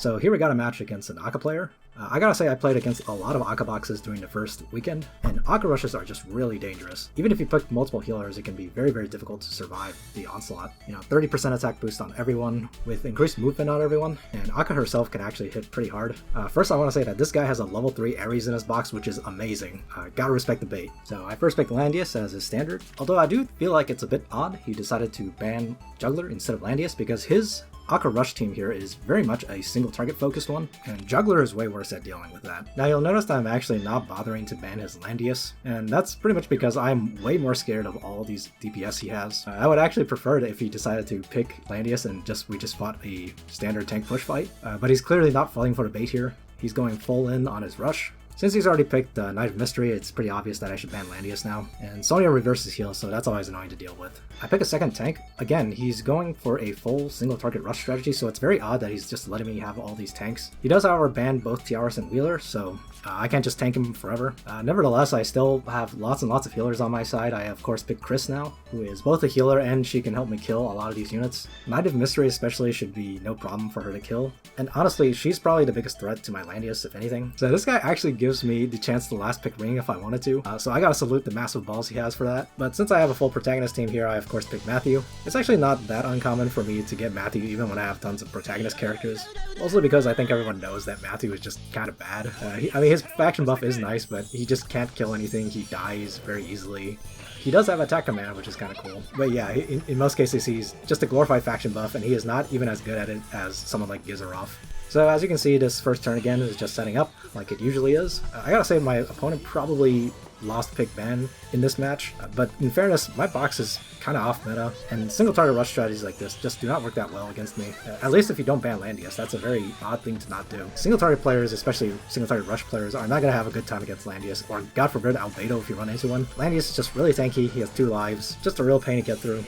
So here we got a match against an Akka player. I gotta say I played against a lot of Akka boxes during the first weekend, and Akka rushes are just really dangerous. Even if you pick multiple healers, it can be very, very difficult to survive the onslaught. 30% attack boost on everyone, with increased movement on everyone, and Akka herself can actually hit pretty hard. First I want to say that this guy has a level 3 Ares in his box, which is amazing. Gotta respect the bait. So I first picked Landius as his standard, although I do feel like it's a bit odd he decided to ban Jugler instead of Landius, because his Akka rush team here is very much a single target focused one, and Jugler is way worse at dealing with that. Now you'll notice that I'm actually not bothering to ban his Landius, and that's pretty much because I'm way more scared of all these DPS he has. I would actually prefer it if he decided to pick Landius and we just fought a standard tank push fight, but he's clearly not falling for the bait here. He's going full in on his rush. Since he's already picked Knight of Mystery, it's pretty obvious that I should ban Landius now. And Sonya reverses heals, so that's always annoying to deal with. I pick a second tank. Again, he's going for a full single target rush strategy, so it's very odd that he's just letting me have all these tanks. He does, however, ban both Tiaras and Wheeler, so I can't just tank him forever. Nevertheless, I still have lots and lots of healers on my side. I of course pick Chris now, who is both a healer and she can help me kill a lot of these units. Knight of Mystery especially should be no problem for her to kill. And honestly, she's probably the biggest threat to my Landius, if anything. So this guy actually gives me the chance to last pick Ring if I wanted to, so I gotta salute the massive balls he has for that. But since I have a full protagonist team here, I of course pick Matthew. It's actually not that uncommon for me to get Matthew even when I have tons of protagonist characters, mostly because I think everyone knows that Matthew is just kind of bad. I mean, his faction buff is nice, but he just can't kill anything. He dies very easily. He does have attack command, which is kind of cool. But yeah, in most cases he's just a glorified faction buff, and he is not even as good at it as someone like Gizarov. So as you can see, this first turn again is just setting up like it usually is. I gotta say my opponent probably lost pick ban in this match, but in fairness, my box is kind of off meta, and single target rush strategies like this just do not work that well against me. At least if you don't ban Landius, that's a very odd thing to not do. Single target players, especially single target rush players, are not going to have a good time against Landius, or god forbid Albedo if you run into one. Landius is just really tanky, he has 2 lives, just a real pain to get through.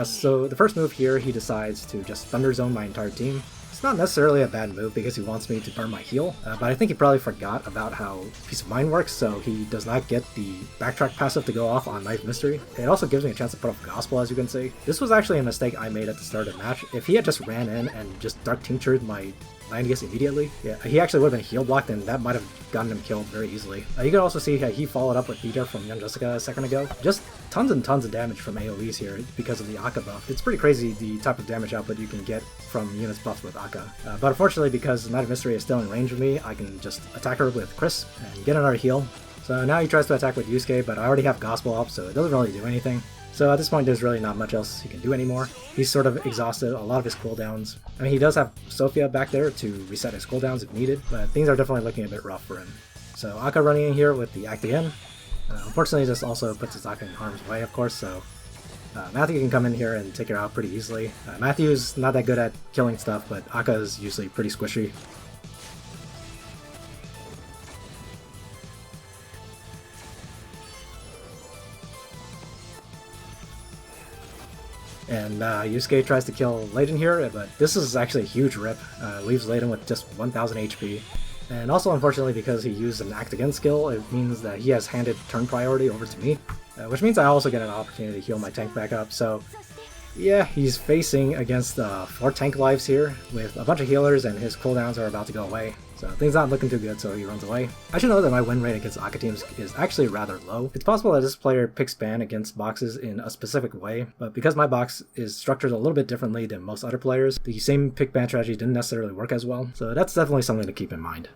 So the first move here, he decides to just Thunder Zone my entire team. It's not necessarily a bad move because he wants me to burn my heal, but I think he probably forgot about how Peace of Mind works, so he does not get the backtrack passive to go off on Knight of Mystery. It also gives me a chance to put up Gospel, as you can see. This was actually a mistake I made at the start of the match. If he had just ran in and just Dark Tinctured my Landius immediately, yeah, he actually would have been heal blocked, and that might have gotten him killed very easily. You can also see how he followed up with Peter from Young Jessica a second ago. Just tons and tons of damage from AoEs here because of the Akka buff. It's pretty crazy the type of damage output you can get from units buffed with Akka. But unfortunately, because Knight of Mystery is still in range of me, I can just attack her with Chris and get another heal. So now he tries to attack with Yusuke, but I already have Gospel up, so it doesn't really do anything. So at this point, there's really not much else he can do anymore. He's sort of exhausted a lot of his cooldowns. I mean, he does have Sophia back there to reset his cooldowns if needed, but things are definitely looking a bit rough for him. So Akka running in here with the Actian. Unfortunately, this also puts his Akka in harm's way, of course, so Matthew can come in here and take her out pretty easily. Matthew's not that good at killing stuff, but Akka is usually pretty squishy. And Yusuke tries to kill Layden here, but this is actually a huge rip. Leaves Layden with just 1000 HP. And also, unfortunately, because he used an Act Again skill, it means that he has handed turn priority over to me. Which means I also get an opportunity to heal my tank back up, so yeah, he's facing against 4 tank lives here with a bunch of healers, and his cooldowns are about to go away. So things not looking too good, so he runs away. I should know that my win rate against Akka teams is actually rather low. It's possible that this player picks ban against boxes in a specific way, but because my box is structured a little bit differently than most other players, the same pick ban strategy didn't necessarily work as well, so that's definitely something to keep in mind.